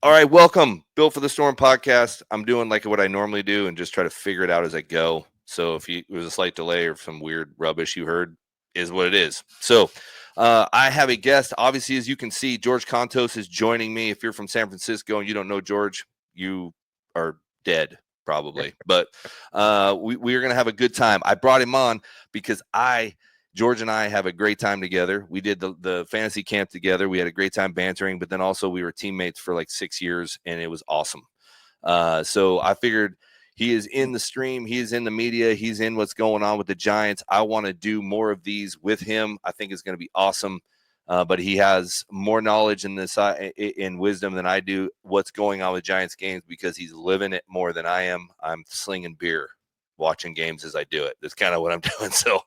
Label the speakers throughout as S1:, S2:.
S1: All right, welcome, Built for the Storm podcast. I'm doing like what I normally do and just try to figure it out as I go. So if you, there's a slight delay or some weird rubbish you heard, is what it is. So I have a guest. Obviously, as you can see, George Kontos is joining me. If you're from San Francisco and you don't know George, you are dead probably. But we are going to have a good time. I brought him on because George and I have a great time together. We did the fantasy camp together. We had a great time bantering, but then also we were teammates for like 6 years, and it was awesome. So I figured he is in the stream. He is in the media. He's in what's going on with the Giants. I want to do more of these with him. I think it's going to be awesome. But he has more knowledge in wisdom than I do what's going on with Giants games because he's living it more than I am. I'm slinging beer, watching games as I do it. That's kind of what I'm doing. So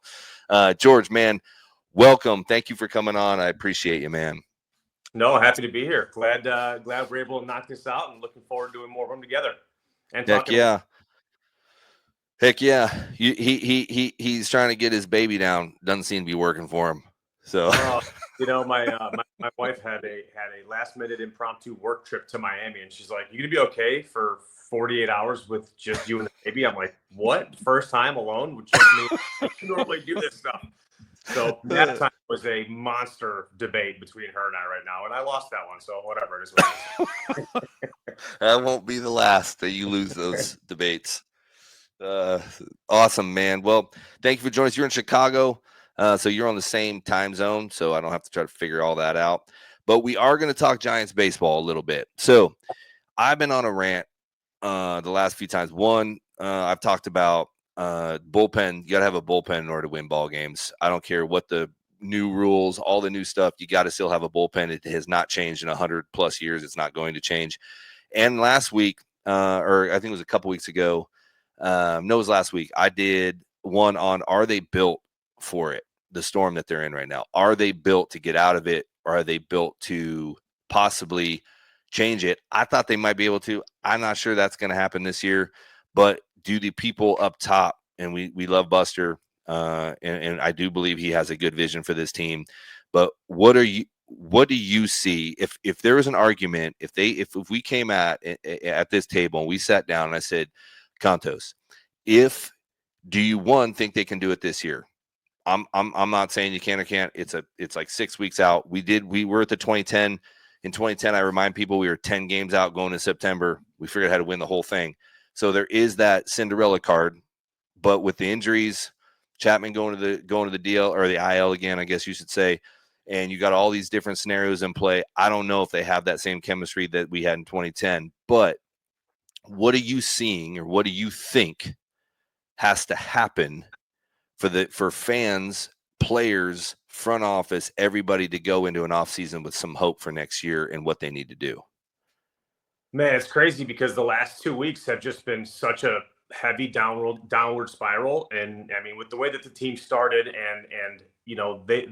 S1: George, man, welcome. Thank you for coming on. I appreciate you, man.
S2: No, happy to be here. Glad we're able to knock this out and looking forward to doing more of them together. And
S1: Heck
S2: talking.
S1: yeah. Heck yeah. He's trying to get his baby down. Doesn't seem to be working for him. So
S2: my wife had a last minute impromptu work trip to Miami, and she's like, "You gonna be okay for 48 hours with just you and the baby?" I'm like, "What? First time alone with just me? I normally do this stuff." So that time was a monster debate between her and I right now, and I lost that one. So whatever it is.
S1: That won't be the last that you lose those debates. Awesome, man. Well, thank you for joining us. You're in Chicago, so you're on the same time zone, so I don't have to try to figure all that out. But we are going to talk Giants baseball a little bit. So I've been on a rant the last few times. One, I've talked about bullpen. You got to have a bullpen in order to win ball games. I don't care what the new rules, all the new stuff. You got to still have a bullpen. It has not changed in 100+ years. It's not going to change. And last week, or I think it was a couple weeks ago, no, it was last week. I did one on are they built for it, the storm that they're in right now? Are they built to get out of it, or are they built to possibly change it? I thought they might be able to. I'm not sure that's going to happen this year, but do the people up top, and we love Buster, and I do believe he has a good vision for this team. But what do you see if there was an argument, if we came at this table and we sat down and I said, Kontos, do you think they can do it this year? I'm not saying you can or can't. It's like 6 weeks out. We were at the 2010. In 2010, I remind people we were 10 games out going to September. We figured out how to win the whole thing. So there is that Cinderella card, but with the injuries, Chapman going to the DL or the IL again, I guess you should say, and you got all these different scenarios in play. I don't know if they have that same chemistry that we had in 2010, but what are you seeing, or what do you think has to happen for fans, players, front office, everybody to go into an offseason with some hope for next year and what they need to do?
S2: Man, it's crazy because the last 2 weeks have just been such a heavy downward spiral. And I mean, with the way that the team started and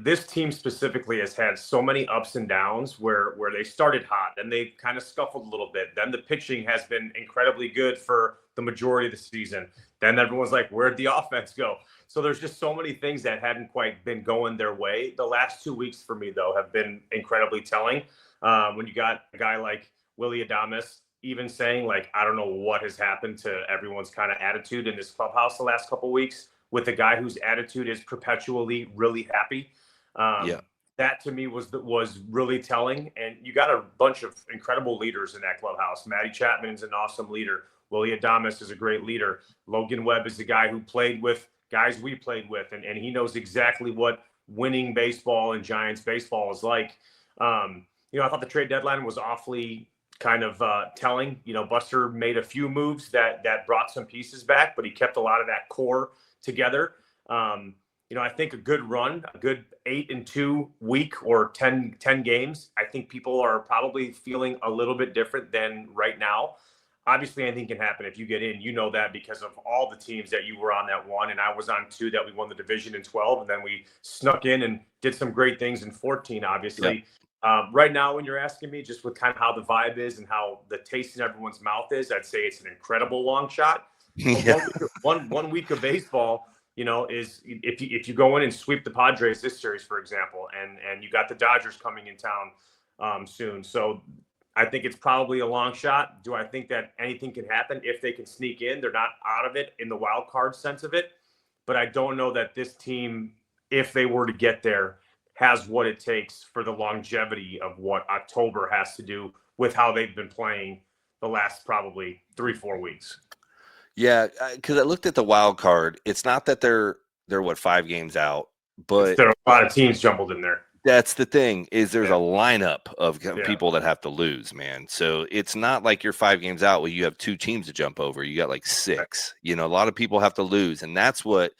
S2: this team specifically has had so many ups and downs where they started hot, then they kind of scuffled a little bit. Then the pitching has been incredibly good for the majority of the season. Then everyone's like, where'd the offense go? So there's just so many things that hadn't quite been going their way. The last 2 weeks for me, though, have been incredibly telling. When you got a guy like Willie Adames even saying, like, I don't know what has happened to everyone's kind of attitude in this clubhouse the last couple of weeks with a guy whose attitude is perpetually really happy. That to me was really telling. And you got a bunch of incredible leaders in that clubhouse. Matty Chapman is an awesome leader. Willie Adames is a great leader. Logan Webb is the guy who played with guys we played with, and he knows exactly what winning baseball and Giants baseball is like. I thought the trade deadline was awfully kind of telling. Buster made a few moves that brought some pieces back, but he kept a lot of that core together. I think a good run, a good 8-2 week or 10 games, I think people are probably feeling a little bit different than right now. Obviously, anything can happen if you get in. You know that because of all the teams that you were on that won, and I was on 2 that we won the division in 12, and then we snuck in and did some great things in 14, obviously. Yep. Right now, when you're asking me, just with kind of how the vibe is and how the taste in everyone's mouth is, I'd say it's an incredible long shot. Yeah. One week of baseball, is if you go in and sweep the Padres this series, for example, and you got the Dodgers coming in town soon. So I think it's probably a long shot. Do I think that anything can happen if they can sneak in? They're not out of it in the wild card sense of it, but I don't know that this team, if they were to get there, has what it takes for the longevity of what October has to do with how they've been playing the last probably 3-4 weeks.
S1: Yeah, because I looked at the wild card. It's not that they're what 5 games out, but
S2: There are a lot of teams jumbled in there.
S1: that's the thing is there's
S2: Yeah.
S1: a lineup of
S2: Yeah.
S1: people that have to lose, man. So it's not like you're 5 games out where you have 2 teams to jump over. You got like 6. You know, a lot of people have to lose, and that's what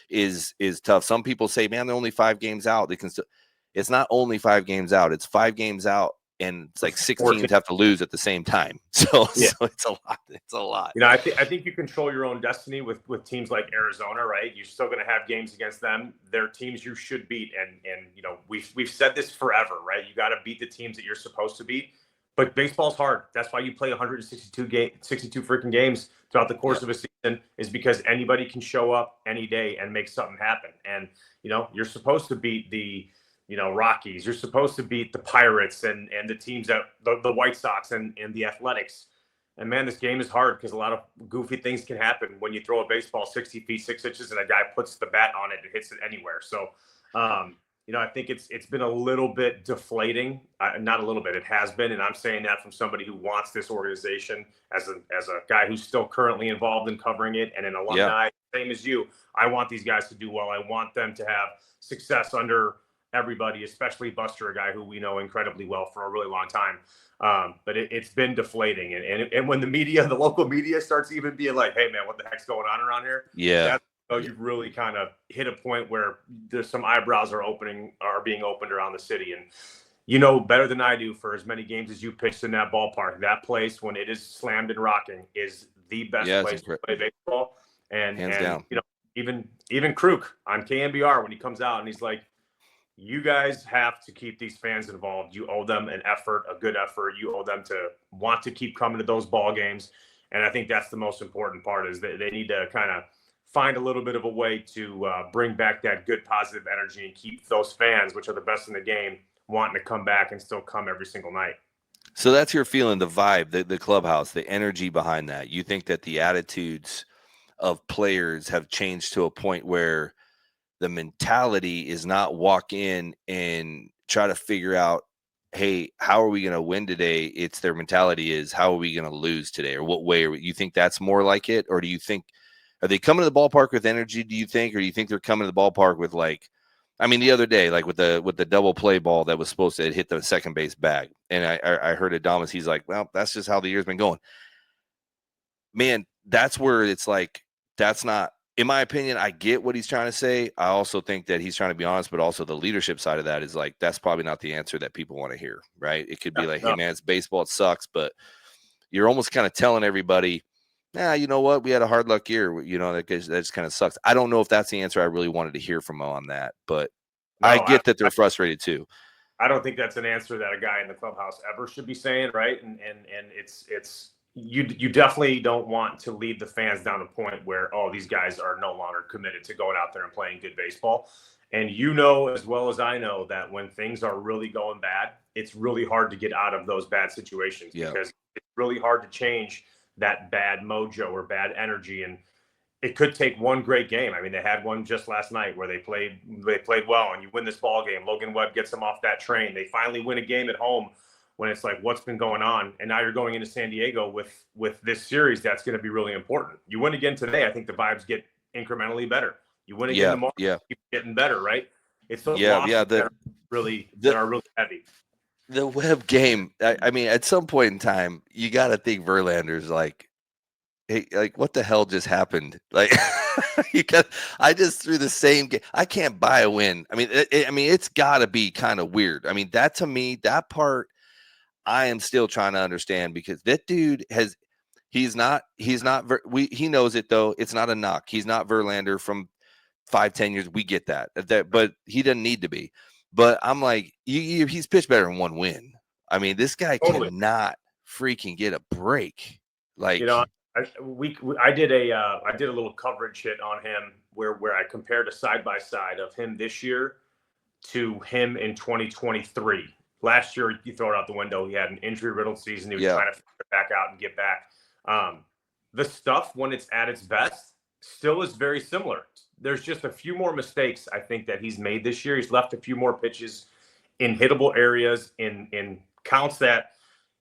S1: is tough. Some people say, man, they're only 5 games out. They can still. It's not only 5 games out. It's 5 games out, and it's like 6
S2: 14.
S1: teams have to lose at the same time. So,
S2: Yeah.
S1: so it's a lot. It's a lot.
S2: You know, I think you control your own destiny with teams like Arizona, right? You're still going to have games against them. They're teams you should beat, and you know we've said this forever, right? You got to beat the teams that you're supposed to beat. But baseball's hard. That's why you play 62 freaking games throughout the course of a season, is because anybody can show up any day and make something happen. And you know, you're supposed to beat the Rockies. You're supposed to beat the Pirates and the teams that the White Sox and the Athletics. And man, this game is hard because a lot of goofy things can happen when you throw a baseball 60 feet 6 inches and a guy puts the bat on it and hits it anywhere. So, you know, I think it's been a little bit deflating. Not a little bit, it has been, and I'm saying that from somebody who wants this organization as a guy who's still currently involved in covering it and an alumni, same as you. I want these guys to do well. I want them to have success under everybody, especially Buster, a guy who we know incredibly well for a really long time. But it's been deflating. And when the local media starts even being like, hey, man, what the heck's going on around here?
S1: Yeah.
S2: That's you've really kind of hit a point where there's some eyebrows are being opened around the city. And you know better than I do, for as many games as you pitched in that ballpark, that place, when it is slammed and rocking, is the best place to play baseball. And
S1: hands down.
S2: You know, even Kruk on KNBR, when he comes out and he's like, you guys have to keep these fans involved. You owe them an effort, a good effort. You owe them to want to keep coming to those ball games. And I think that's the most important part, is that they need to kind of find a little bit of a way to bring back that good, positive energy and keep those fans, which are the best in the game, wanting to come back and still come every single night.
S1: So that's your feeling, the vibe, the clubhouse, the energy behind that. You think that the attitudes of players have changed to a point where the mentality is not walk in and try to figure out, hey, how are we going to win today? It's their mentality is, how are we going to lose today? Or what way? You think that's more like it? Or do you think, are they coming to the ballpark with energy, do you think? Or do you think they're coming to the ballpark with, like, I mean, the other day, like with the double play ball that was supposed to hit the second base bag. And I heard Adamas, he's like, well, that's just how the year's been going. Man, that's where it's like, that's not, in my opinion, I get what he's trying to say. I also think that he's trying to be honest, but also the leadership side of that is like, that's probably not the answer that people want to hear, right? It could be like, hey, man, it's baseball. It sucks. But you're almost kind of telling everybody, you know what? We had a hard luck year. You know, that just kind of sucks. I don't know if that's the answer I really wanted to hear from him on that, but I get that they're frustrated too.
S2: I don't think that's an answer that a guy in the clubhouse ever should be saying, right? And it's you definitely don't want to lead the fans down a point where, oh, these guys are no longer committed to going out there and playing good baseball. And you know as well as I know that when things are really going bad, it's really hard to get out of those bad situations, because it's really hard to change that bad mojo or bad energy. And it could take one great game. I mean, they had one just last night where they played well, and you win this ball game. Logan Webb gets them off that train. They finally win a game at home when it's like, what's been going on? And now you're going into San Diego with this series that's going to be really important. You win again today, I think the vibes get incrementally better. You win again tomorrow, keep getting better, right? It's those losses that are really heavy.
S1: The Webb game, I mean, at some point in time, you got to think Verlander's like, hey, like, what the hell just happened? Like, I just threw the same game. I can't buy a win. I mean, it's got to be kind of weird. I mean, that, to me, that part, I am still trying to understand, because that dude he knows it though. It's not a knock. He's not Verlander from 5-10 years. We get that, but he doesn't need to be. But I'm like, he's pitched better than one win. I mean, this guy cannot freaking get a break. Like,
S2: you know, I did a little coverage hit on him where I compared a side by side of him this year to him in 2023. Last year, you throw it out the window. He had an injury-riddled season. He was
S1: Yeah.
S2: trying to figure it back out and get back. The stuff, when it's at its best, still is very similar. There's just a few more mistakes, I think, that he's made this year. He's left a few more pitches in hittable areas, in counts that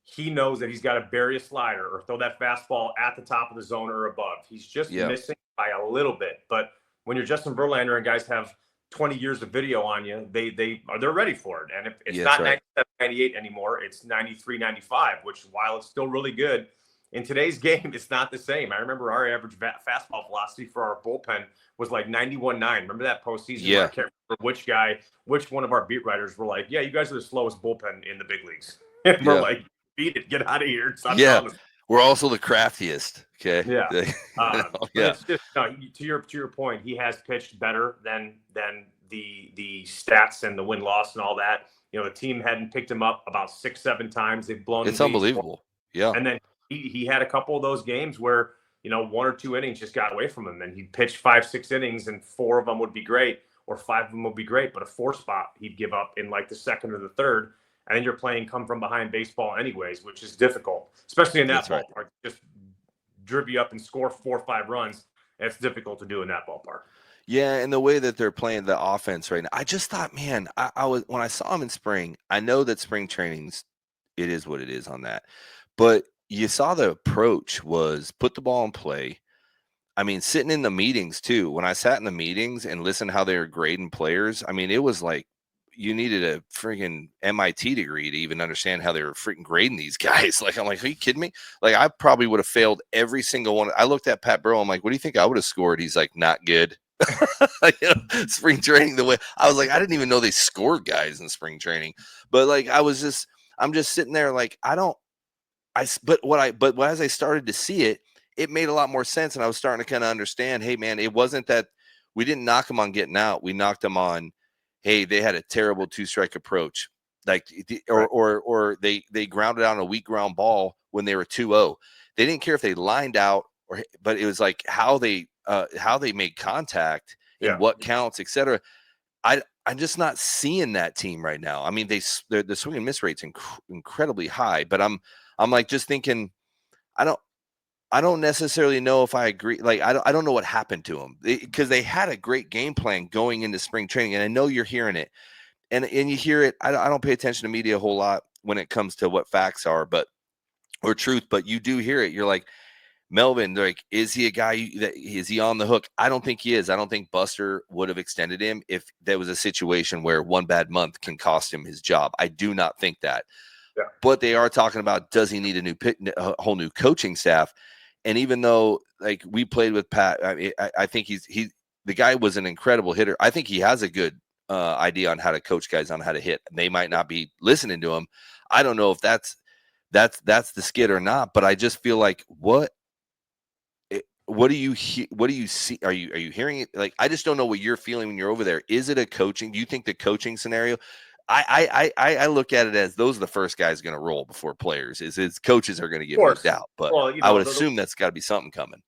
S2: he knows that he's got to bury a slider or throw that fastball at the top of the zone or above. He's just missing by a little bit. But when you're Justin Verlander and guys have 20 years of video on you, they're ready for it. And if it's not 97, 98 anymore, it's 93, 95, which, while it's still really good, in today's game, it's not the same. I remember our average fastball velocity for our bullpen was like 91.9. Remember that postseason?
S1: Yeah.
S2: I can't remember which one of our beat writers were like, yeah, you guys are the slowest bullpen in the big leagues. And we're like, beat it, get out of here.
S1: We're also the craftiest. Okay.
S2: Yeah. It's just, to your point, he has pitched better than the stats and the win-loss and all that. The team hadn't picked him up about 6-7 times. They've blown.
S1: It's unbelievable. Yeah.
S2: And then he had a couple of those games where, 1 or 2 innings just got away from him, and he'd pitch 5-6 innings and 4 of them would be great, or 5 of them would be great, but a 4 spot he'd give up in like the second or the third. And then you're playing come from behind baseball anyways, which is difficult, especially in that ballpark. Right. Just drive you up and score 4 or 5 runs. It's difficult to do in that ballpark.
S1: Yeah, and the way that they're playing the offense right now, I just thought, man, I was, when I saw him in spring, I know that spring trainings, it is what it is on that. But you saw the approach was put the ball in play. I mean, sitting in the meetings too, when I sat in the meetings and listened how they were grading players, I mean, it was like you needed a freaking MIT degree to even understand how they were freaking grading these guys. Like, I'm like, are you kidding me? Like, I probably would have failed every single one. I looked at Pat Burrell. I'm like, what do you think I would have scored? He's like, not good. Spring training, the way I was like, I didn't even know they scored guys in spring training. But like, I'm just sitting there like, but as I started to see it, it made a lot more sense. And I was starting to kind of understand, hey man, it wasn't that we didn't knock them on getting out. We knocked them on, hey, they had a terrible 2-strike approach. Like, or they grounded out a weak ground ball when they were 2-0. They didn't care if they lined out but it was like how they made contact and what counts, etc. I'm just not seeing that team right now. I mean, the swing and miss rate's incredibly high, but I'm like just thinking, I don't necessarily know if I agree. Like, I don't know what happened to them because they had a great game plan going into spring training, and I know you're hearing it, and you hear it. I don't pay attention to media a whole lot when it comes to what facts are, or truth, but you do hear it. You're like, Melvin, like, is he a guy is he on the hook? I don't think he is. I don't think Buster would have extended him if there was a situation where one bad month can cost him his job. I do not think that. Yeah. But they are talking about, does he need a whole new coaching staff? And even though, like, we played with Pat, I think the guy was an incredible hitter. I think he has a good idea on how to coach guys on how to hit. They might not be listening to him. I don't know if that's the skid or not. But I just feel like what do you see? Are you hearing it? Like, I just don't know what you're feeling when you're over there. Is it a coaching? Do you think the coaching scenario? I look at it as those are the first guys going to roll before players. Is coaches are going to get moved out, but I would assume that's got to be something coming.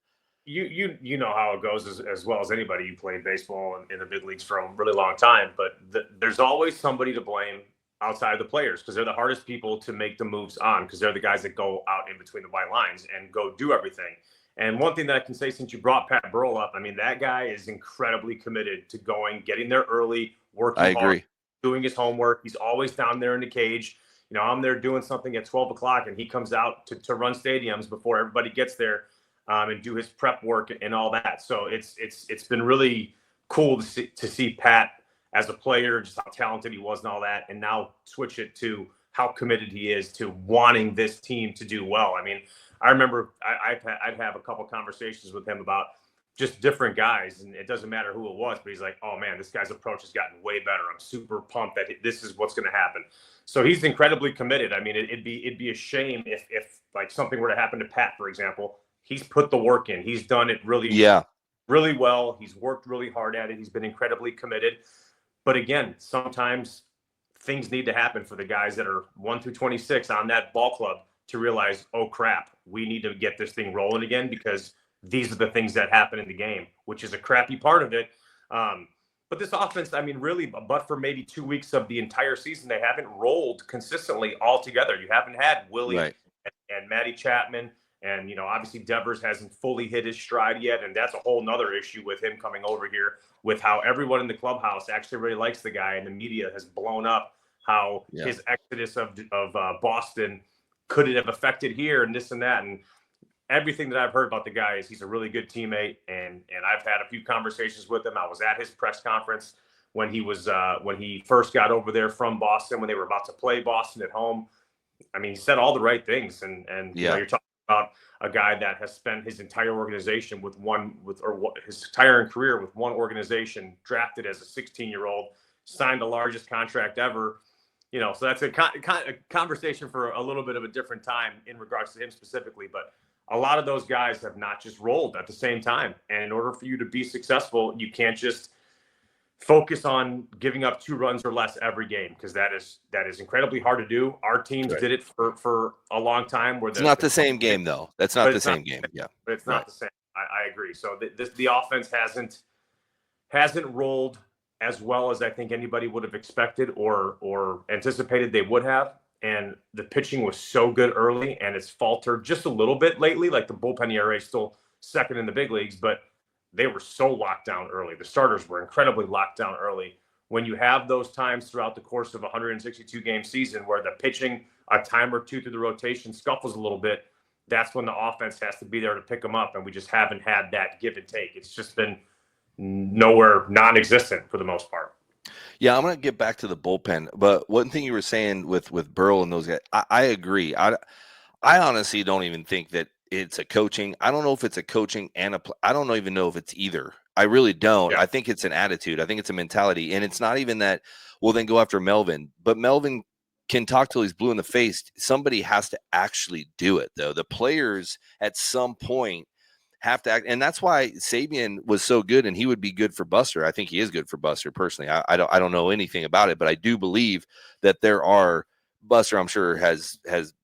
S2: You know how it goes as well as anybody. You played baseball in the big leagues for a really long time, but there's always somebody to blame outside of the players, because they're the hardest people to make the moves on, because they're the guys that go out in between the white lines and go do everything. And one thing that I can say, since you brought Pat Burrell up, I mean, that guy is incredibly committed to getting there early, working hard, doing his homework. He's always down there in the cage. I'm there doing something at 12 o'clock, and he comes out to run stadiums before everybody gets there, and do his prep work and all that. So it's been really cool to see Pat as a player, just how talented he was and all that, and now switch it to how committed he is to wanting this team to do well. I mean, I remember I'd have a couple conversations with him about just different guys, and it doesn't matter who it was, but he's like, oh man, this guy's approach has gotten way better. I'm super pumped that this is what's going to happen. So he's incredibly committed. I mean, it'd be a shame if like something were to happen to Pat, for example. He's put the work in. He's done it really well. He's worked really hard at it. He's been incredibly committed. But again, sometimes things need to happen for the guys that are 1 through 26 on that ball club to realize, oh crap, we need to get this thing rolling again, because these are the things that happen in the game, which is a crappy part of it. But this offense, I mean, really, but for maybe 2 weeks of the entire season, they haven't rolled consistently all together. You haven't had Willie
S1: Right.
S2: and Matty Chapman. And, obviously Devers hasn't fully hit his stride yet. And that's a whole nother issue with him coming over here, with how everyone in the clubhouse actually really likes the guy. And the media has blown up how his exodus of Boston could it have affected here and this and that. And everything that I've heard about the guy is he's a really good teammate, and I've had a few conversations with him. I was at his press conference when he first got over there from Boston, when they were about to play Boston at home. I mean, he said all the right things, and you're talking about a guy that has spent his entire organization his entire career with one organization, drafted as a 16-year-old, signed the largest contract ever. So that's a conversation for a little bit of a different time in regards to him specifically, but a lot of those guys have not just rolled at the same time. And in order for you to be successful, you can't just focus on giving up 2 runs or less every game, because that is incredibly hard to do. Our teams did it for a long time. Where
S1: it's not the same game, though. That's not the same game. Yeah,
S2: but it's not the same. I agree. So the offense hasn't rolled as well as I think anybody would have expected or anticipated they would have. And the pitching was so good early, and it's faltered just a little bit lately. Like the bullpen ERA is still second in the big leagues, but they were so locked down early. The starters were incredibly locked down early. When you have those times throughout the course of a 162-game season where the pitching a time or two through the rotation scuffles a little bit, that's when the offense has to be there to pick them up. And we just haven't had that give and take. It's just been nowhere non-existent for the most part.
S1: Yeah, I'm going to get back to the bullpen, but one thing you were saying with Burrell and those guys, I agree. I honestly don't even think that it's a coaching. I don't know if it's a coaching and I don't even know if it's either. I really don't.
S2: Yeah.
S1: I think it's an attitude. I think it's a mentality, and it's not even that. Well, then go after Melvin, but Melvin can talk till he's blue in the face. Somebody has to actually do it, though. The players at some point have to act, and that's why Sabian was so good, and he would be good for Buster. I think he is good for Buster personally. I don't know anything about it, but I do believe that there are Buster. I'm sure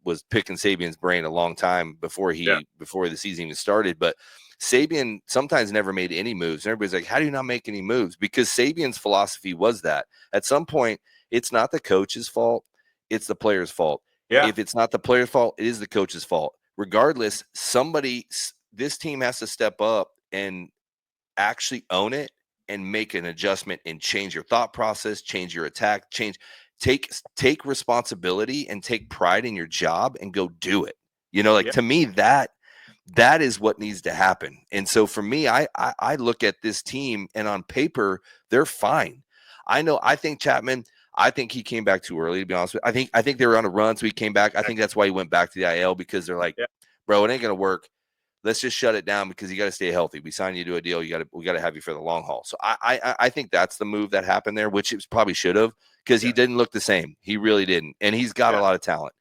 S1: was picking Sabian's brain a long time before the season even started. But Sabian sometimes never made any moves, and everybody's like, "How do you not make any moves?" Because Sabian's philosophy was that at some point it's not the coach's fault, it's the player's fault.
S2: Yeah.
S1: If it's not the player's fault, it is the coach's fault. Regardless, this team has to step up and actually own it and make an adjustment and change your thought process, change your attack, take responsibility and take pride in your job and go do it. To me, that is what needs to happen. And so for me, I look at this team, and on paper, they're fine. I think Chapman, I think he came back too early, to be honest with you. I think they were on a run, so he came back. I think that's why he went back to the IL, because they're like, bro, it ain't going to work. Let's just shut it down, because you got to stay healthy. We signed you to a deal. We got to have you for the long haul. So I think that's the move that happened there, which it probably should have, because he didn't look the same. He really didn't. And he's got a lot of talent.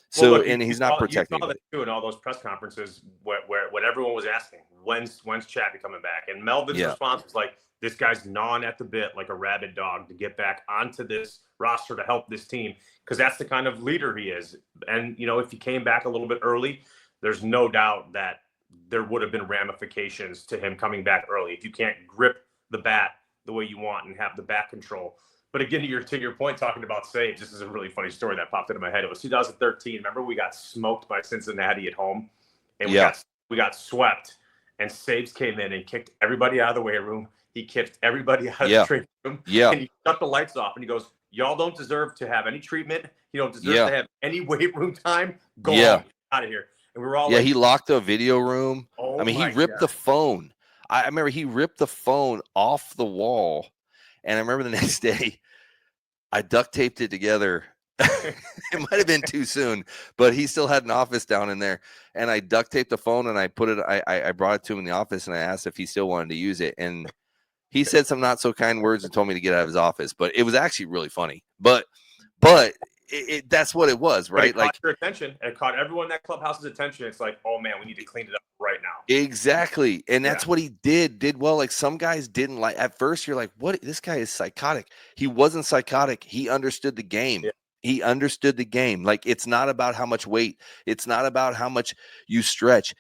S1: So, and he's not protecting.
S2: You saw that too in all those press conferences where when everyone was asking, when's Chappie coming back? And Melvin's response was like, this guy's gnawing at the bit like a rabid dog to get back onto this roster to help this team, because that's the kind of leader he is. And, if he came back a little bit early, there's no doubt that there would have been ramifications to him coming back early if you can't grip the bat the way you want and have the bat control. But again, to your point, talking about saves, this is a really funny story that popped into my head. It was 2013. Remember, we got smoked by Cincinnati at home, and we got swept. And Saves came in and kicked everybody out of the weight room. He kicked everybody out of the training room.
S1: Yeah.
S2: And he shut the lights off, and he goes, "Y'all don't deserve to have any treatment. You don't deserve to have any weight room time. Go on, out of here." And we were all
S1: he locked the video room.
S2: Oh,
S1: he ripped the phone. I remember he ripped the phone off the wall. And I remember the next day, I duct taped it together. It might have been too soon, but he still had an office down in there. And I duct taped the phone, and I brought it to him in the office, and I asked if he still wanted to use it. And he said some not so kind words and told me to get out of his office. But it was actually really funny. But that's what it was, right?
S2: It caught your attention. It caught everyone in that clubhouse's attention. It's like, oh man, we need to clean it up right now.
S1: Exactly. And that's what he did well. Like, some guys didn't like, at first you're like, what? This guy is psychotic. He wasn't psychotic. He understood the game. Yeah. He understood the game. Like, it's not about how much weight. It's not about how much you stretch.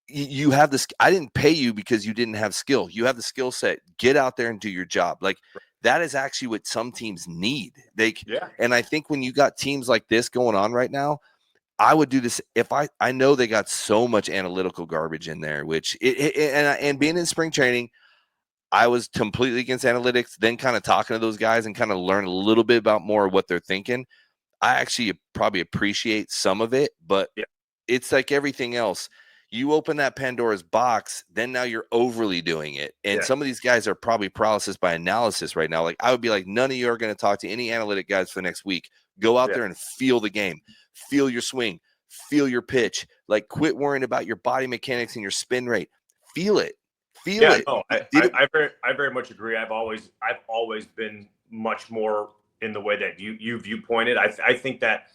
S1: you have this. I didn't pay you because you didn't have skill. You have the skill set. Get out there and do your job. Like that is actually what some teams need.
S2: Yeah.
S1: And I think when you got teams like this going on right now, I would do this if I know they got so much analytical garbage in there, which and being in spring training, I was completely against analytics. Then kind of talking to those guys and kind of learn a little bit about more of what they're thinking. I actually probably appreciate some of it, but
S2: Yeah.
S1: it's like everything else. You open that Pandora's box, then now you're overly doing it. And
S2: Yeah.
S1: some of these guys are probably paralysis by analysis right now. Like I would be like, none of you are going to talk to any analytic guys for the next week. Go out there and feel the game, feel your swing, feel your pitch. Like quit worrying about your body mechanics and your spin rate. Feel it. Feel
S2: Yeah,
S1: it.
S2: no,
S1: Did it.
S2: I very much agree. I've always been much more in the way that you viewpointed. I think that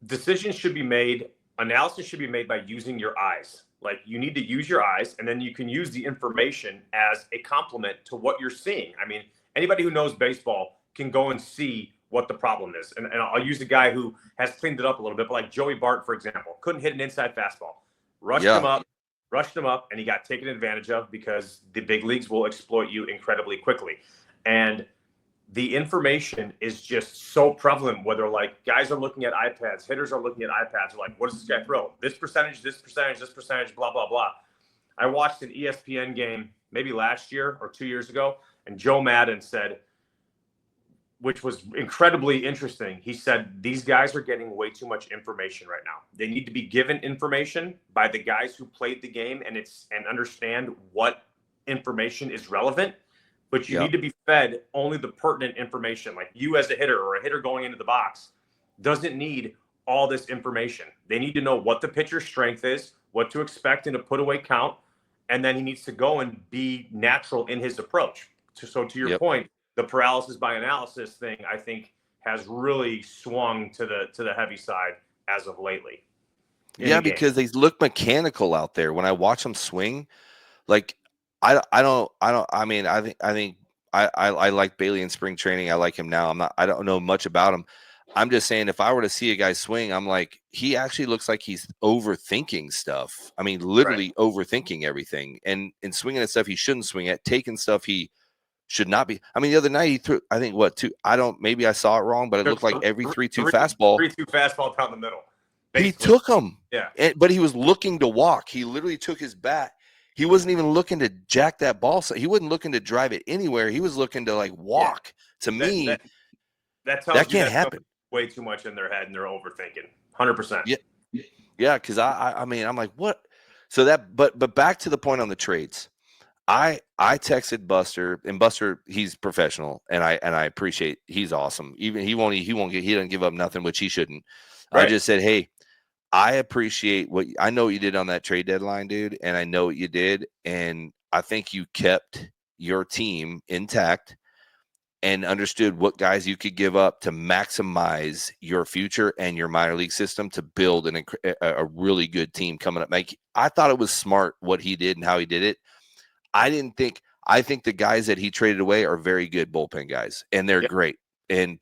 S2: decisions should be made, analysis should be made by using your eyes. Like you need to use your eyes, and then you can use the information as a complement to what you're seeing. I mean, anybody who knows baseball can go and see what the problem is. And I'll use a guy who has cleaned it up a little bit, but like Joey Bart, for example, couldn't hit an inside fastball. Rushed him up, and he got taken advantage of because the big leagues will exploit you incredibly quickly. And the information is just so prevalent, whether like guys are looking at iPads, hitters are looking at iPads, are like, what does this guy throw? This percentage, blah, blah, blah. I watched an ESPN game maybe last year or 2 years ago, and Joe Madden said, which was incredibly interesting. He said, these guys are getting way too much information right now. They need to be given information by the guys who played the game and understand what information is relevant. But you need to be fed only the pertinent information. Like you as a hitter or a hitter going into the box doesn't need all this information. They need to know what the pitcher's strength is, what to expect in a put away count, and then he needs to go and be natural in his approach. So to your point, the paralysis by analysis thing, I think, has really swung to the heavy side as of lately.
S1: Yeah, because they look mechanical out there. When I watch them swing, like I mean, I like Bailey in spring training. I like him now. I don't know much about him. I'm just saying, if I were to see a guy swing, I'm like, he actually looks like he's overthinking stuff. I mean, literally overthinking everything and swinging at stuff he shouldn't swing at, taking stuff he should not be. I mean, the other night he threw, I think what, two, maybe I saw it wrong, but it looked like every 3-2 fastball.
S2: 3-2 fastball down the middle.
S1: Basically. He took them.
S2: Yeah.
S1: But he was looking to walk. He literally took his bat. He wasn't even looking to jack that ball. So he wasn't looking to drive it anywhere. He was looking to like walk. To me,
S2: that tells
S1: that can't happen.
S2: Way too much in their head and they're overthinking. 100%.
S1: Yeah. Yeah. Cause I mean, I'm like, what? So that, but back to the point on the trades. I texted Buster, and Buster, he's professional, and I appreciate, he's awesome. Even he doesn't give up nothing, which he shouldn't. Right. I just said, hey, I appreciate I know what you did on that trade deadline, dude, and I know what you did, and I think you kept your team intact and understood what guys you could give up to maximize your future and your minor league system to build a really good team coming up. Like, I thought it was smart what he did and how he did it. I think the guys that he traded away are very good bullpen guys, and they're great.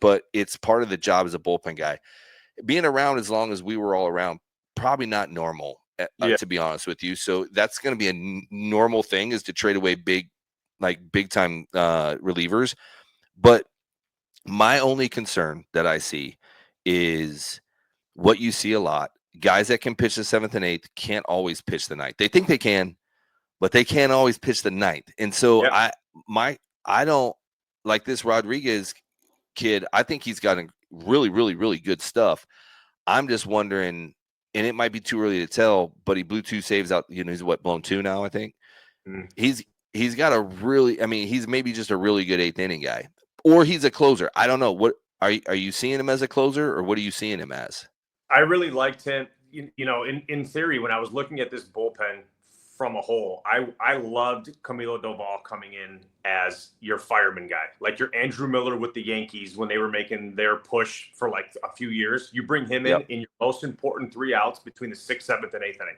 S1: But it's part of the job as a bullpen guy. Being around as long as we were all around, probably not normal, to be honest with you. So that's going to be a normal thing, is to trade away big time relievers. But my only concern that I see is what you see a lot. Guys that can pitch the 7th and 8th can't always pitch the 9th. They think they can, but they can't always pitch the 9th. And so I don't like this Rodriguez kid. I think he's got a really, really, really good stuff. I'm just wondering, and it might be too early to tell, but he blew 2 saves out. You know, he's blown 2 now, I think. He's got a really, I mean, he's maybe just a really good 8th inning guy, or he's a closer. I don't know. What are you seeing him as, a closer, or what are you seeing him as?
S2: I really liked him. You know, in theory, when I was looking at this bullpen from a whole, I loved Camilo Doval coming in as your fireman guy, like your Andrew Miller with the Yankees when they were making their push for like a few years. You bring him in your most important 3 outs between the 6th, 7th, and 8th inning.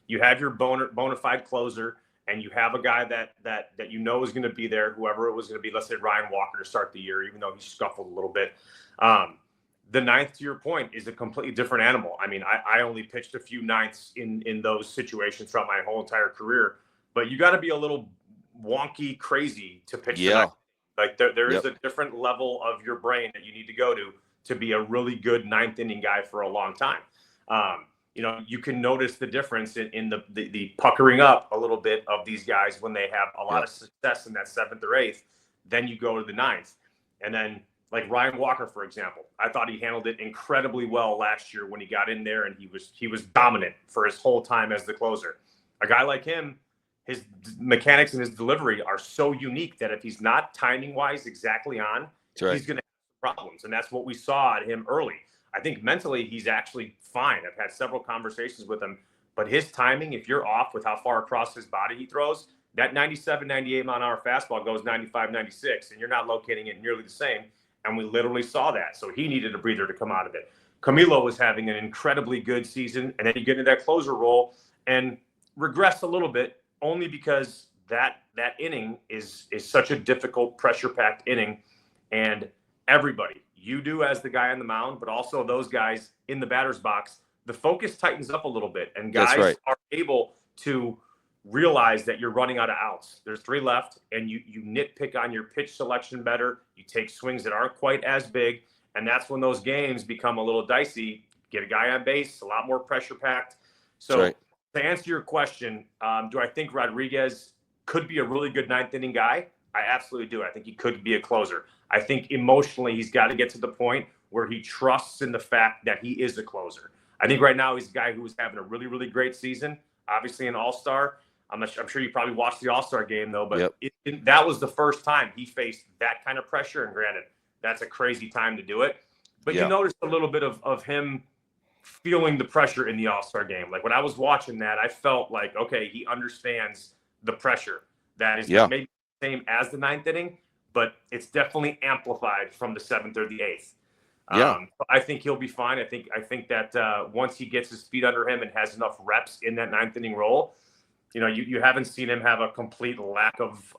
S2: You have your bona fide closer, and you have a guy that you know is going to be there, whoever it was going to be. Let's say Ryan Walker to start the year, even though he scuffled a little bit. the ninth, to your point, is a completely different animal. I mean, I only pitched a few ninths in those situations throughout my whole entire career, but you got to be a little wonky crazy to pitch the
S1: Yeah.
S2: ninth. Like there is
S1: Yep.
S2: a different level of your brain that you need to go to be a really good ninth inning guy for a long time. You can notice the difference in the puckering up a little bit of these guys when they have a lot of success in that seventh or eighth. Then you go to the ninth, and then like Ryan Walker, for example, I thought he handled it incredibly well last year when he got in there, and he was dominant for his whole time as the closer. A guy like him, his mechanics and his delivery are so unique that if he's not timing wise exactly on, he's going to have problems. And that's what we saw at him early. I think mentally he's actually fine. I've had several conversations with him, but his timing, if you're off with how far across his body he throws, that 97, 98 mile an hour fastball goes 95, 96, and you're not locating it nearly the same. And we literally saw that. So he needed a breather to come out of it. Camilo was having an incredibly good season, and then you get into that closer role and regress a little bit, only because that inning is such a difficult, pressure-packed inning. And everybody, you do as the guy on the mound, but also those guys in the batter's box, the focus tightens up a little bit, and guys are able to realize that you're running out of outs. There's 3 left, and you nitpick on your pitch selection better. You take swings that aren't quite as big, and that's when those games become a little dicey. Get a guy on base, a lot more pressure-packed. So to answer your question, do I think Rodriguez could be a really good ninth inning guy? I absolutely do. I think he could be a closer. I think emotionally he's got to get to the point where he trusts in the fact that he is a closer. I think right now he's a guy who's having a really, really great season, obviously an all-star. I'm sure you probably watched the all-star game, though, but that was the first time he faced that kind of pressure. And granted, that's a crazy time to do it. But you noticed a little bit of him feeling the pressure in the all-star game. Like when I was watching that, I felt like, okay, he understands the pressure that is maybe the same as the ninth inning, but it's definitely amplified from the seventh or the eighth. I think he'll be fine. I think that once he gets his feet under him and has enough reps in that ninth inning role, you haven't seen him have a complete lack of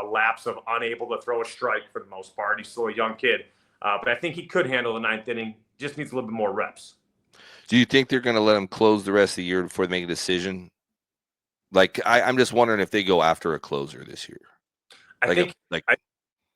S2: a lapse of unable to throw a strike for the most part. He's still a young kid, but I think he could handle the ninth inning. Just needs a little bit more reps.
S1: Do you think they're going to let him close the rest of the year before they make a decision? Like, I'm just wondering if they go after a closer this year.
S2: I think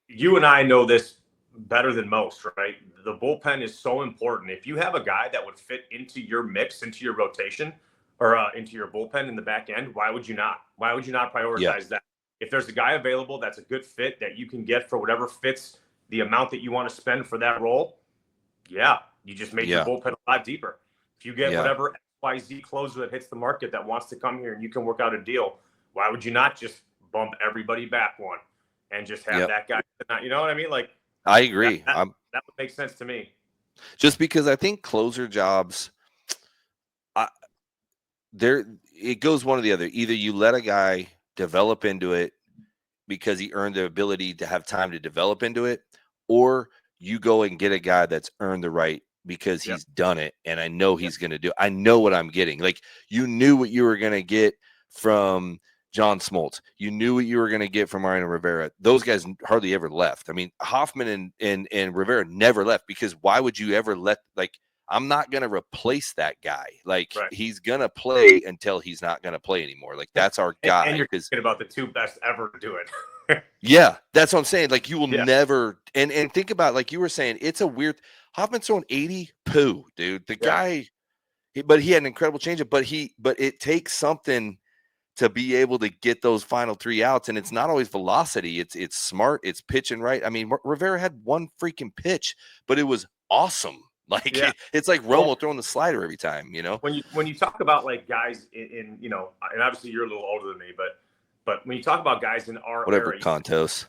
S2: you and I know this better than most, right? The bullpen is so important. If you have a guy that would fit into your mix, into your rotation, or into your bullpen in the back end, why would you not? Why would you not prioritize that? If there's a guy available that's a good fit that you can get for whatever fits the amount that you want to spend for that role, you just make your bullpen a lot deeper. If you get whatever XYZ closer that hits the market that wants to come here and you can work out a deal, why would you not just bump everybody back one and just have that guy? You know what I mean? Like,
S1: I agree.
S2: That would make sense to me.
S1: Just because I think closer jobs, it goes one or the other. Either you let a guy develop into it because he earned the ability to have time to develop into it, or you go and get a guy that's earned the right because he's done it, and I know he's going to do it. I know what I'm getting. Like, you knew what you were going to get from John Smoltz. You knew what you were going to get from Mariano Rivera. Those guys hardly ever left. I mean, Hoffman and Rivera never left, because why would you ever let, like, I'm not going to replace that guy. Like, he's going to play until he's not going to play anymore. Like, that's our guy.
S2: And you're thinking about the 2 best ever to do it.
S1: Yeah, that's what I'm saying. Like, you will never, and think about, like you were saying, it's a weird, Hoffman's throwing 80 poo, dude. The guy, but he had an incredible changeup, but it takes something to be able to get those final 3 outs, and it's not always velocity. It's smart, it's pitching right. I mean, Rivera had one freaking pitch, but it was awesome. Like, it's like Romo throwing the slider every time,
S2: When you talk about, like, guys in and obviously you're a little older than me, but when you talk about guys in our
S1: whatever
S2: area,
S1: Kontos,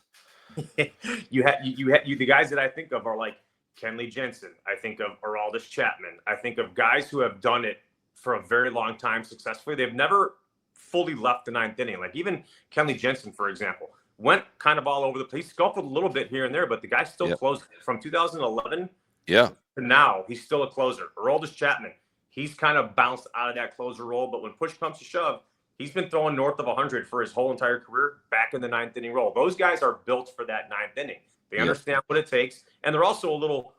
S2: you the guys that I think of are like Kenley Jensen. I think of Aroldis Chapman. I think of guys who have done it for a very long time successfully. They've never fully left the ninth inning. Like, even Kenley Jensen, for example, went kind of all over the place. He scuffled a little bit here and there, but the guy still closed from 2011 to now. He's still a closer. Aroldis Chapman, he's kind of bounced out of that closer role, but when push comes to shove, he's been throwing north of 100 for his whole entire career back in the ninth inning role. Those guys are built for that ninth inning. They understand what it takes, and they're also a little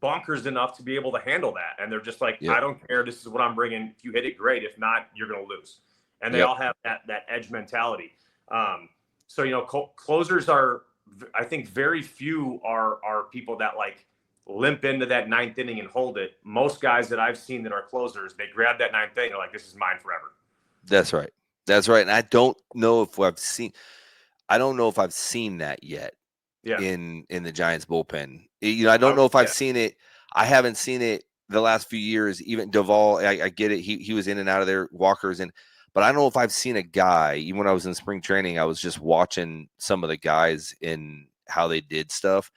S2: bonkers enough to be able to handle that. And they're just like,
S1: Yep.
S2: I don't care. This is what I'm bringing. If you hit it, great. If not, you're going to lose. And they
S1: Yep.
S2: all have that edge mentality. So, you know, closers are, I think very few are people that like limp into that ninth inning and hold it. Most guys that I've seen that are closers, they grab that ninth inning, they're like, this is mine forever.
S1: That's right. That's right. And I don't know if I've seen that yet in the Giants bullpen. You know, I don't know if I've seen it. I haven't seen it the last few years. Even Duvall, I get it. He was in and out of there, Walker's in. But I don't know if I've seen a guy, even when I was in spring training, I was just watching some of the guys in how they did stuff.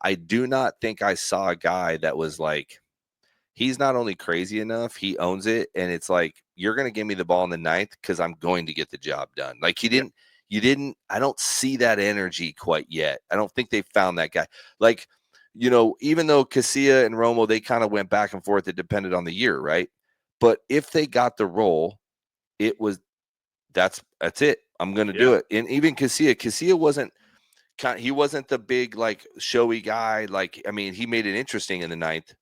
S1: I do not think I saw a guy that was like, he's not only crazy enough, he owns it. And it's like, you're going to give me the ball in the ninth because I'm going to get the job done. Like I don't see that energy quite yet. I don't think they found that guy. Like, you know, even though Casilla and Romo, they kind of went back and forth, it depended on the year, right? But if they got the role, it was, that's it. I'm going to do it. And even Casilla wasn't the big, like, showy guy. Like, I mean, he made it interesting in the ninth,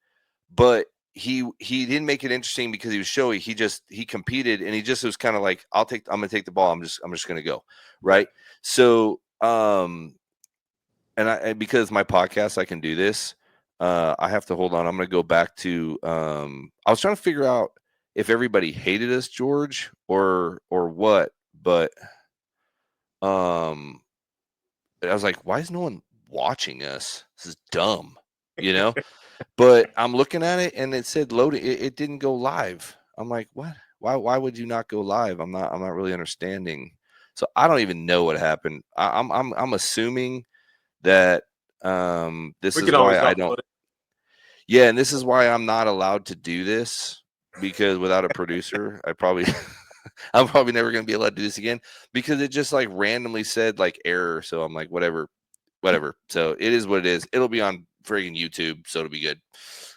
S1: but he didn't make it interesting because he was showy. He competed, and he just was kind of like, I'm going to take the ball. I'm just going to go. Right. So, and because my podcast, I can do this. I have to hold on. I'm going to go back to, I was trying to figure out if everybody hated us, George, or what, but, I was like, why is no one watching us? This is dumb, you know? But I'm looking at it and it said loading. It didn't go live. I'm like, what? Why would you not go live? I'm not really understanding. So I don't even know what happened. I'm assuming that this is why I don't. Yeah, and this is why I'm not allowed to do this, because without a producer, I'm probably never going to be allowed to do this again, because it just like randomly said like error. So I'm like, whatever. So it is what it is. It'll be on friggin' YouTube, so it'll be good.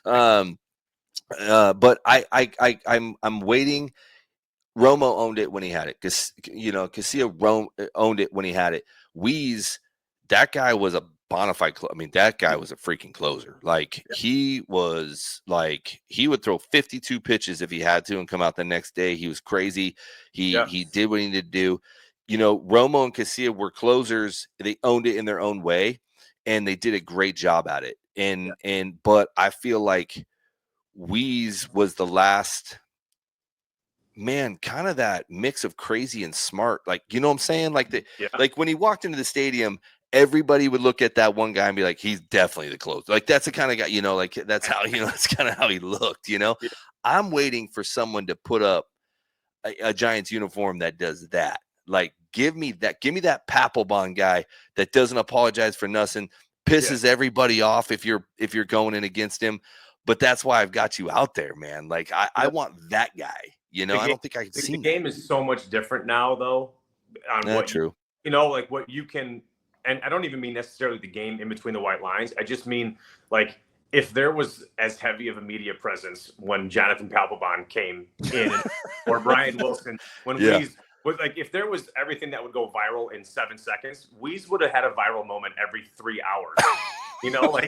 S1: But I'm waiting. Romo owned it when he had it, because, you know, Casilla owned it when he had it. Weeze, that guy was a bona fide. I mean, that guy was a freaking closer. Like, he was like, he would throw 52 pitches if he had to and come out the next day. He was crazy. He did what he needed to do. You know, Romo and Casilla were closers. They owned it in their own way, and they did a great job at it. But I feel like Weeze was the last man, kind of that mix of crazy and smart. Like, you know what I'm saying? Like like when he walked into the stadium, everybody would look at that one guy and be like, he's definitely the closer. Like, that's the kind of guy, you know, like that's how, you know, that's kind of how he looked, you know. I'm waiting for someone to put up a Giants uniform that does that. Like, give me that Papelbon guy that doesn't apologize for nothing, pisses everybody off if you're going in against him. But that's why I've got you out there, man. Like, I want that guy. You know, I don't think I've seen
S2: the game is so much different now, though. On what
S1: true.
S2: You know, like what you can, and I don't even mean necessarily the game in between the white lines. I just mean, like, if there was as heavy of a media presence when Jonathan Papelbon came in, or Brian Wilson, when Weeze was like, if there was everything that would go viral in 7 seconds, Weeze would have had a viral moment every 3 hours. You know, like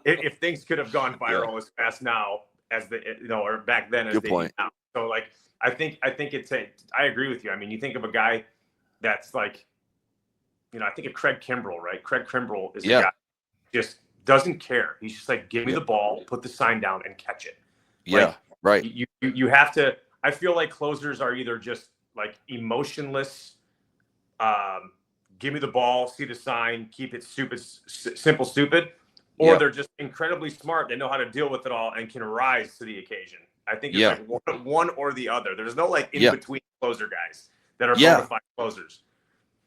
S2: if things could have gone viral as fast now as or back then as
S1: Good
S2: they
S1: point.
S2: do now. So, like, I think I agree with you. I mean, you think of a guy that's like, you know, I think of Craig Kimbrell, right? Craig Kimbrell is a guy who just doesn't care. He's just like, give me the ball, put the sign down, and catch it. Like,
S1: right.
S2: You have to. I feel like closers are either just like emotionless. Give me the ball, see the sign, keep it simple, stupid, or they're just incredibly smart. They know how to deal with it all and can rise to the occasion. I think it's like one or the other. There's no like in between closer guys that are bona fide closers.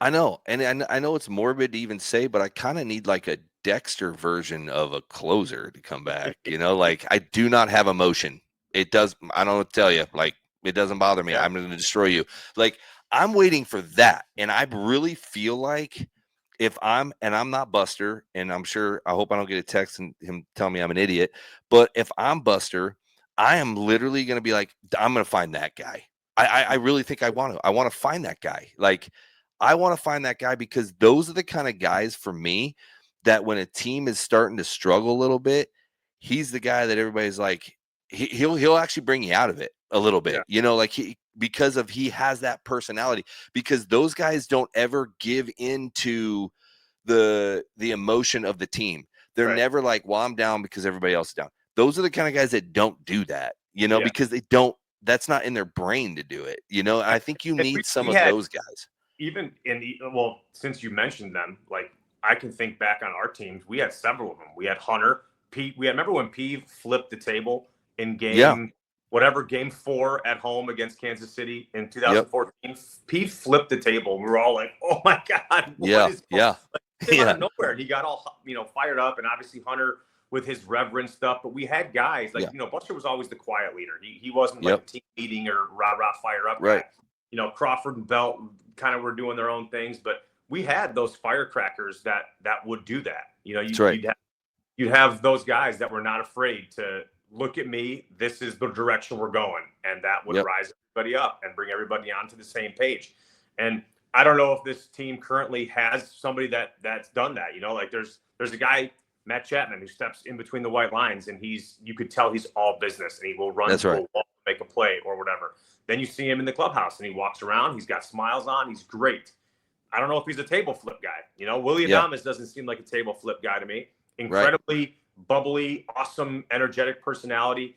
S1: I know, and I know it's morbid to even say, but I kind of need like a Dexter version of a closer to come back. You know, like, I do not have emotion. It does. I don't know what to tell you. Like, it doesn't bother me. I'm going to destroy you. Like, I'm waiting for that, and I really feel like I'm not Buster, and I hope I don't get a text and him tell me I'm an idiot. But if I'm Buster, I am literally going to be like, I'm going to find that guy. I really think I want to find that guy. Like, I want to find that guy, because those are the kind of guys for me that when a team is starting to struggle a little bit, he's the guy that everybody's like, he'll actually bring you out of it a little bit,
S2: Yeah.
S1: like because he has that personality, because those guys don't ever give into the emotion of the team. They're
S2: Right.
S1: never like, well, I'm down because everybody else is down. Those are the kind of guys that don't do that,
S2: Yeah.
S1: because that's not in their brain to do it. And I think you
S2: And
S1: need some
S2: we
S1: of
S2: had,
S1: those guys.
S2: even well, since you mentioned them, like I can think back on our teams. We had several of them. We had Hunter, Pete. Remember when Pete flipped the table in
S1: Yeah.
S2: game 4 at home against Kansas City in
S1: Yep.
S2: 2014. Pete flipped the table. We were all like, "Oh my god,
S1: Yeah.
S2: what is going?"
S1: Yeah.
S2: Like, came
S1: Yeah.
S2: out of nowhere, and he got all fired up. And obviously Hunter with his reverend stuff. But we had guys like Buster was always the quiet leader. He wasn't like a team meeting or rah rah fire up
S1: Right.
S2: guy. Crawford and Belt kind of were doing their own things, but we had those firecrackers that would do that.
S1: That's right.
S2: You'd have those guys that were not afraid to look at me. This is the direction we're going, and that would rise everybody up and bring everybody onto the same page. And I don't know if this team currently has somebody that's done that. Like there's a guy, Matt Chapman, who steps in between the white lines, and you could tell he's all business, and he will run
S1: That's
S2: to
S1: right.
S2: a wall, make a play or whatever. Then you see him in the clubhouse, and he walks around. He's got smiles on. He's great. I don't know if he's a table flip guy. Willie Adames doesn't seem like a table flip guy to me. Incredibly bubbly, awesome, energetic personality.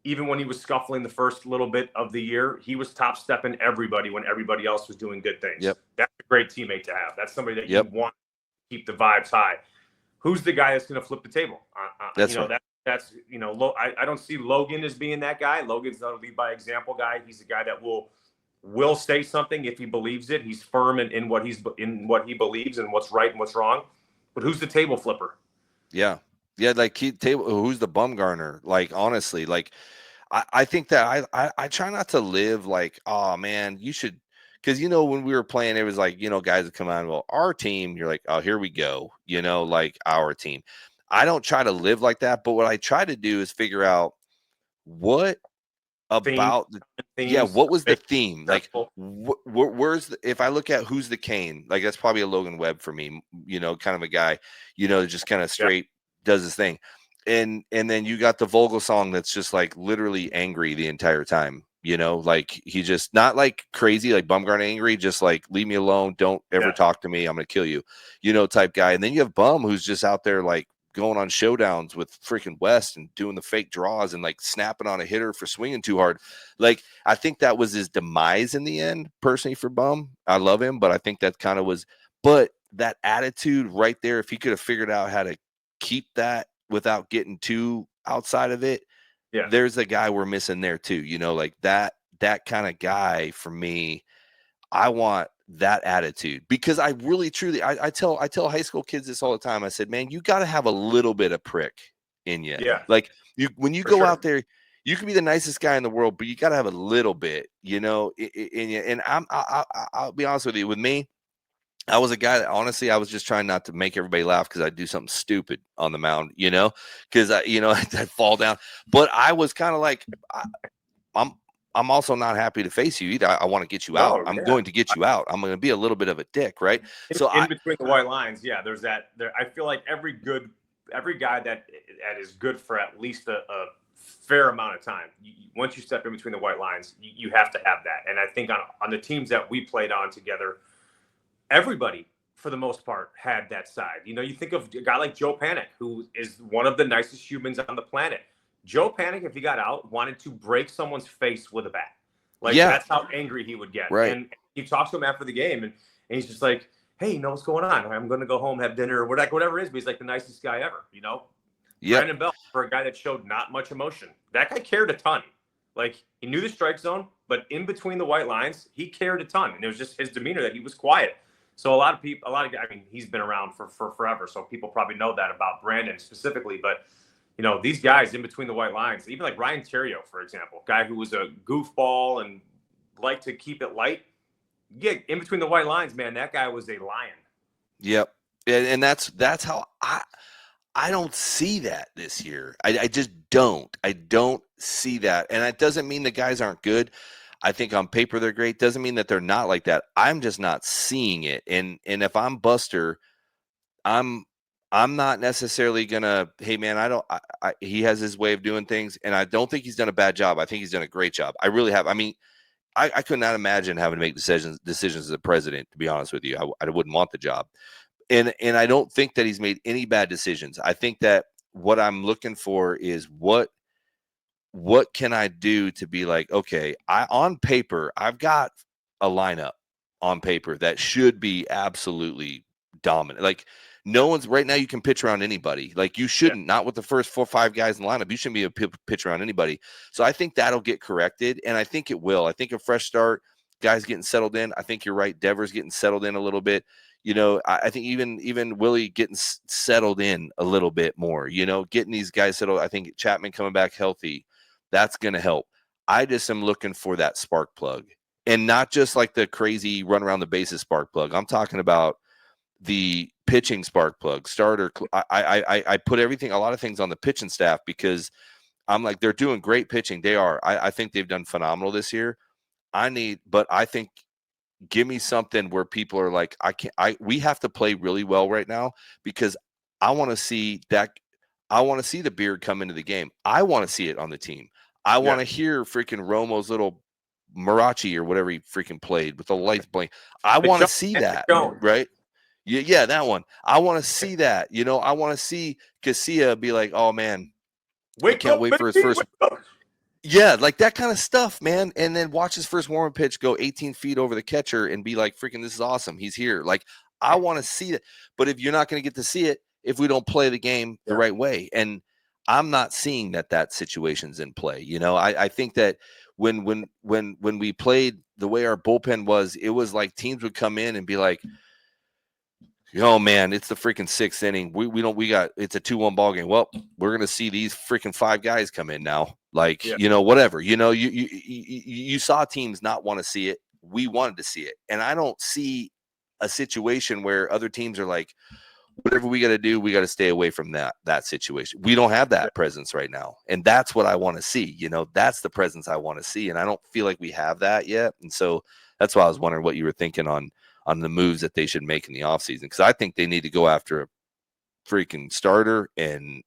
S2: Even when he was scuffling the first little bit of the year, he was top stepping everybody when everybody else was doing good things. That's a great teammate to have. That's somebody that you want to keep the vibes high. Who's the guy that's going to flip the table?
S1: That's right.
S2: I don't see Logan as being that guy. Logan's not a lead by example guy. He's a guy that will say something if he believes it. He's firm in what he believes and what's right and what's wrong. But who's the table flipper?
S1: Yeah. Like who's the Bumgarner? Like, honestly, like I think that I try not to live like, oh man, you should, because when we were playing, it was like, guys would come out and go, our team, you're like, oh, here we go, like our team. I don't try to live like that, but what I try to do is figure out what about what was the theme? Like, where's if I look at who's the Kane, like that's probably a Logan Webb for me, kind of a guy, just kind of straight does his thing. And then you got the Vogel song that's just like literally angry the entire time, like he just not like crazy, like Bumgarner angry, just like leave me alone, don't ever talk to me, I'm gonna kill you, type guy. And then you have Bum who's just out there like going on showdowns with freaking West and doing the fake draws and like snapping on a hitter for swinging too hard. Like, I think that was his demise in the end, personally, for Bum. I love him, but I think that kind of was, but that attitude right there, if he could have figured out how to keep that without getting too outside of it, there's a guy we're missing there too. Like that kind of guy for me, I want that attitude, because I really truly I tell high school kids this all the time. I said, man, you got to have a little bit of prick in you. Like when you go out there, you can be the nicest guy in the world, but you got to have a little bit, in you. And I'll be honest with you, with me, I was a guy that honestly, I was just trying not to make everybody laugh because I'd do something stupid on the mound, because I'd fall down. But I was kind of like, I'm also not happy to face you either. I want to get you out. I'm going to get you out. I'm going to be a little bit of a dick, right? So
S2: in between the white lines, there's that. I feel like every guy that is good for at least a fair amount of time. Once you step in between the white lines, you have to have that. And I think on the teams that we played on together, everybody for the most part had that side. You think of a guy like Joe Panic, who is one of the nicest humans on the planet. Joe Panic, if he got out, wanted to break someone's face with a bat. Like, that's how angry he would get.
S1: Right.
S2: And he talks to him after the game, and he's just like, hey, what's going on? I'm going to go home, have dinner, or whatever it is. But he's like the nicest guy ever, Brandon Belt, for a guy that showed not much emotion. That guy cared a ton. Like, he knew the strike zone, but in between the white lines, he cared a ton. And it was just his demeanor that he was quiet. So a lot of guys, I mean, he's been around for forever, so people probably know that about Brandon specifically. But these guys in between the white lines, even like Ryan Theriot, for example, guy who was a goofball and liked to keep it light. Yeah, in between the white lines, man, that guy was a lion.
S1: Yep. And that's how I don't see that this year. I just don't. I don't see that. And that doesn't mean the guys aren't good. I think on paper they're great. Doesn't mean that they're not like that. I'm just not seeing it. And if I'm Buster, I'm I'm not necessarily gonna. Hey, man, he has his way of doing things, and I don't think he's done a bad job. I think he's done a great job. I really have. I mean, I could not imagine having to make decisions as a president. To be honest with you, I wouldn't want the job. And I don't think that he's made any bad decisions. I think that what I'm looking for is what can I do to be like, okay, on paper, I've got a lineup on paper that should be absolutely dominant. Like no one's right now, you can pitch around anybody. Like you shouldn't, not with the first 4 or 5 guys in the lineup. You shouldn't be able to pitch around anybody. So I think that'll get corrected. And I think it will. I think a fresh start, guys getting settled in. I think you're right. Devers getting settled in a little bit. I think even Willie getting settled in a little bit more, getting these guys settled. I think Chapman coming back healthy. That's going to help. I just am looking for that spark plug, and not just like the crazy run around the bases spark plug. I'm talking about the pitching spark plug starter. I put a lot of things on the pitching staff because I'm like, they're doing great pitching. They are. I think they've done phenomenal this year. But I think give me something where people are like, we have to play really well right now because I want to see that. I want to see the beard come into the game. I want to see it on the team. I want to hear freaking Romo's little Marachi or whatever he freaking played with the lights blinking. I want to see that, right? Yeah, that one. I want to see that. I want to see Casilla be like, oh man, I can't wait for his first. Yeah, like that kind of stuff, man. And then watch his first warm-up pitch go 18 feet over the catcher and be like, freaking, this is awesome. He's here. Like, I want to see it. But if you're not going to get to see it, if we don't play the game the right way. And I'm not seeing that situation's in play. I think that when we played the way our bullpen was, it was like teams would come in and be like, oh man, it's the freaking 6th inning. It's a 2-1 ball game. Well, we're going to see these freaking 5 guys come in now. Like, whatever, you saw teams not want to see it. We wanted to see it. And I don't see a situation where other teams are like, whatever we got to do, we got to stay away from that situation. We don't have that presence right now. And that's what I want to see. That's the presence I want to see. And I don't feel like we have that yet. And so that's why I was wondering what you were thinking on the moves that they should make in the offseason. Because I think they need to go after a freaking starter. And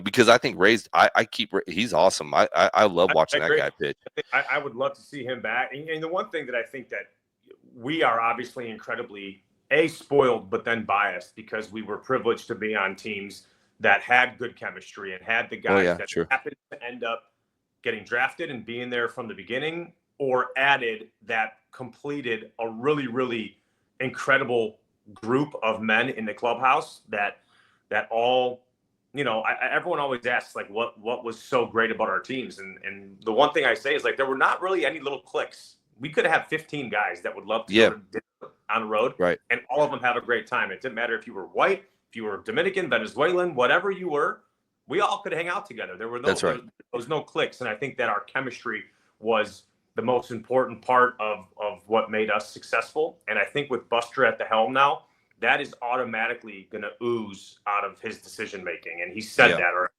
S1: because I think he's awesome. I love watching that guy pitch.
S2: I would love to see him back. And the one thing that I think that we are obviously incredibly spoiled, but then biased because we were privileged to be on teams that had good chemistry and had the guys happened to end up getting drafted and being there from the beginning, or added that completed a really, really incredible group of men in the clubhouse that all, everyone always asks like what was so great about our teams. And the one thing I say is like, there were not really any little cliques. We could have 15 guys that would love to go to dinner on the road,
S1: right?
S2: And all of them have a great time. It didn't matter if you were white, if you were Dominican, Venezuelan, whatever you were, we all could hang out together. There was no cliques. And I think that our chemistry was the most important part of what made us successful. And I think with Buster at the helm now, that is automatically going to ooze out of his decision making. And he said that, or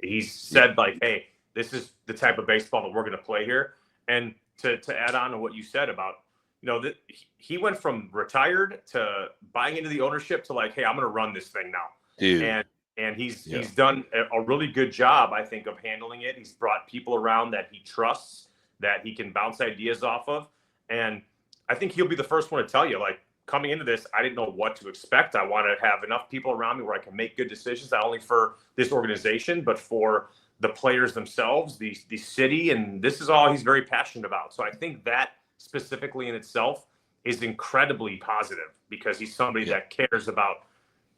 S2: he's said like, hey, this is the type of baseball that we're going to play here. And to add on to what you said about, that he went from retired to buying into the ownership to like, hey, I'm going to run this thing now.
S1: Dude.
S2: And he's done a really good job, I think, of handling it. He's brought people around that he trusts, that he can bounce ideas off of. And I think he'll be the first one to tell you, like, coming into this, I didn't know what to expect. I want to have enough people around me where I can make good decisions, not only for this organization, but for the players themselves, the city. And this is all he's very passionate about. So I think that specifically in itself is incredibly positive because he's somebody that cares about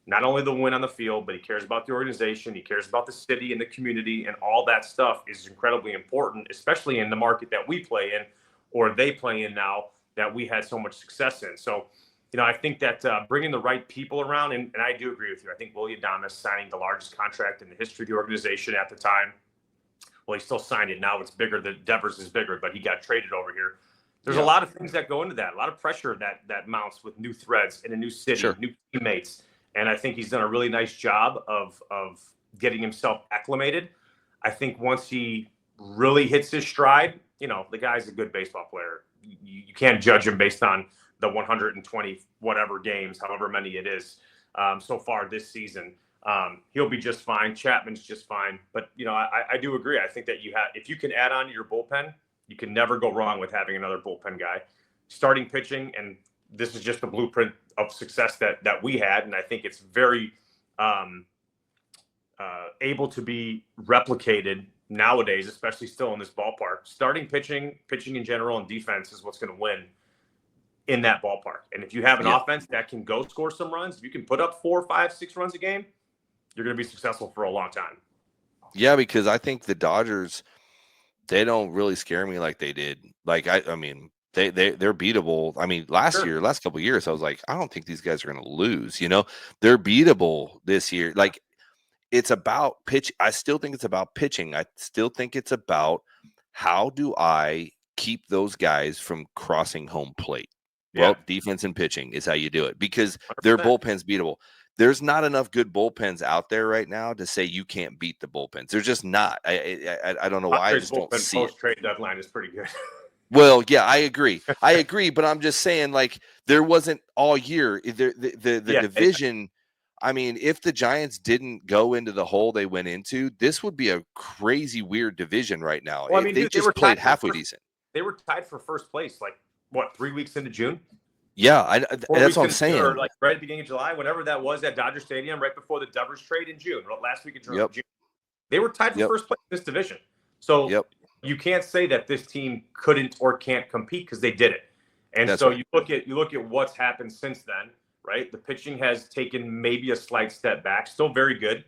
S2: not only the win on the field, but he cares about the organization. He cares about the city and the community, and all that stuff is incredibly important, especially in the market that we play in, or they play in now, that we had so much success in. So, I think that bringing the right people around, and I do agree with you. I think Willie Adames signing the largest contract in the history of the organization at the time. Well, he still signed it. Now it's bigger. The Devers is bigger, but he got traded over here. There's a lot of things that go into that, a lot of pressure that mounts with new threads in a new city, new teammates. And I think he's done a really nice job of getting himself acclimated. I think once he really hits his stride, the guy's a good baseball player. You can't judge him based on the 120 whatever games, however many it is. so far this season. He'll be just fine. Chapman's just fine. But, I do agree. I think that if you can add on to your bullpen, you can never go wrong with having another bullpen guy. Starting pitching, and this is just the blueprint of success that we had, and I think it's very able to be replicated nowadays, especially still in this ballpark. Starting pitching in general, and defense is what's going to win in that ballpark. And if you have an offense that can go score some runs, if you can put up 4, 5, 6 runs a game, you're going to be successful for a long time.
S1: Yeah, because I think the Dodgers, they don't really scare me like they did. Like I mean, they're beatable. I mean, last couple of years, I was like, I don't think these guys are going to lose. They're beatable this year. Like, it's about pitch. I still think it's about pitching. I still think it's about how do I keep those guys from crossing home plate. Well, defense and pitching is how you do it, because 100%. Their bullpen's beatable. There's not enough good bullpens out there right now to say you can't beat the bullpens. They're just not. I don't know why. I just don't see it.
S2: Post-trade deadline is pretty good.
S1: Well, yeah, I agree. But I'm just saying, like, there wasn't all year. The division. I mean, if the Giants didn't go into the hole they went into, this would be a crazy, weird division right now.
S2: Well, I mean,
S1: they just played halfway decent.
S2: They were tied for first place, 3 weeks into June?
S1: Yeah, that's what I'm saying.
S2: Or right at the beginning of July, whenever that was at Dodger Stadium, right before the Devers trade in June, last week of June. They were tied for first place in this division. So you can't say that this team couldn't or can't compete, because they did it. And that's right. you look at what's happened since then, right? The pitching has taken maybe a slight step back, still very good.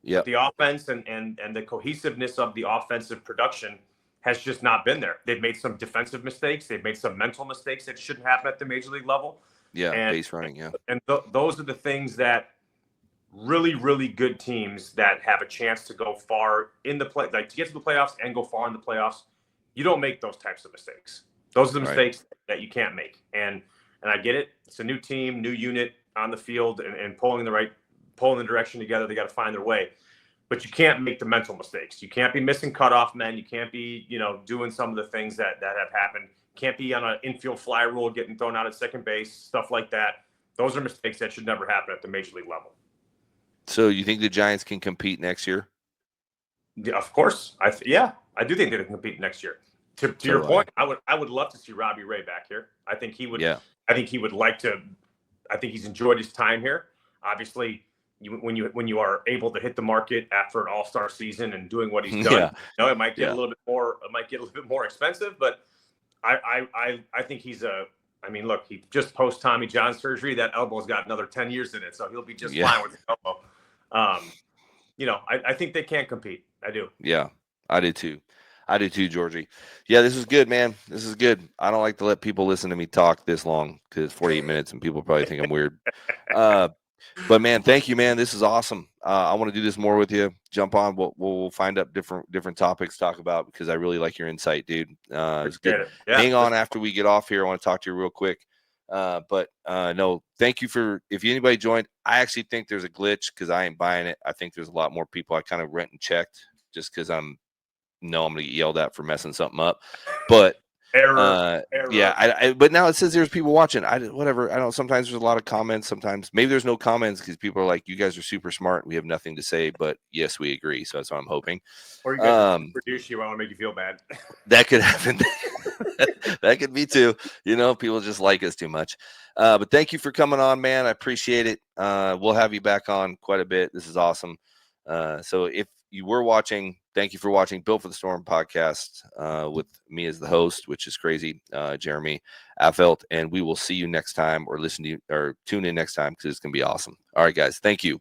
S2: Yeah. The offense and the cohesiveness of the offensive production has just not been there. They've made some defensive mistakes. They've made some mental mistakes that shouldn't happen at the major league level.
S1: Yeah, base running, yeah.
S2: And those are the things that really, really good teams that have a chance to go far in the play, like to get to the playoffs and go far in the playoffs, you don't make those types of mistakes. Those are the mistakes that you can't make. And I get it. It's a new team, new unit on the field, and pulling the direction together. They got to find their way. But you can't make the mental mistakes. You can't be missing cutoff men. You can't be, doing some of the things that have happened. Can't be on an infield fly rule, getting thrown out at second base, stuff like that. Those are mistakes that should never happen at the major league level.
S1: So you think the Giants can compete next year?
S2: Yeah, of course. I do think they can compete next year. To your point, I would love to see Robbie Ray back here. I think he would. Yeah. I think he would like to. I think he's enjoyed his time here. Obviously, when you are able to hit the market after an all-star season and doing what he's done, it might get a little bit more. It might get a little bit more expensive, but I think he's a. I mean, look, he just post Tommy John surgery. That elbow's got another 10 years in it, so he'll be just fine with the elbow. I think they can compete. I do.
S1: Yeah, I do too. Georgie. Yeah, this is good, man. This is good. I don't like to let people listen to me talk this long, because it's 48 minutes and people probably think I'm weird. But man, thank you, man. This is awesome. I want to do this more with you. Jump on. We'll find up different topics to talk about, because I really like your insight, dude. It's good. Hang on after we get off here. I want to talk to you real quick. No, thank you if anybody joined. I actually think there's a glitch, because I ain't buying it. I think there's a lot more people. I kind of rent and checked just because I'm going to get yelled at for messing something up. But error. Yeah, but now it says there's people watching. Whatever. I don't. Sometimes there's a lot of comments. Sometimes maybe there's no comments because people are like, "You guys are super smart. We have nothing to say." But yes, we agree. So that's what I'm hoping.
S2: Or you guys produce you. I want to make you feel bad.
S1: That could happen. That could be too. People just like us too much. But thank you for coming on, man. I appreciate it. We'll have you back on quite a bit. This is awesome. So if you were watching, thank you for watching Built for the Storm podcast with me as the host, which is crazy, Jeremy Affeldt, and we will see you next time, or tune in next time, because it's going to be awesome. All right, guys. Thank you.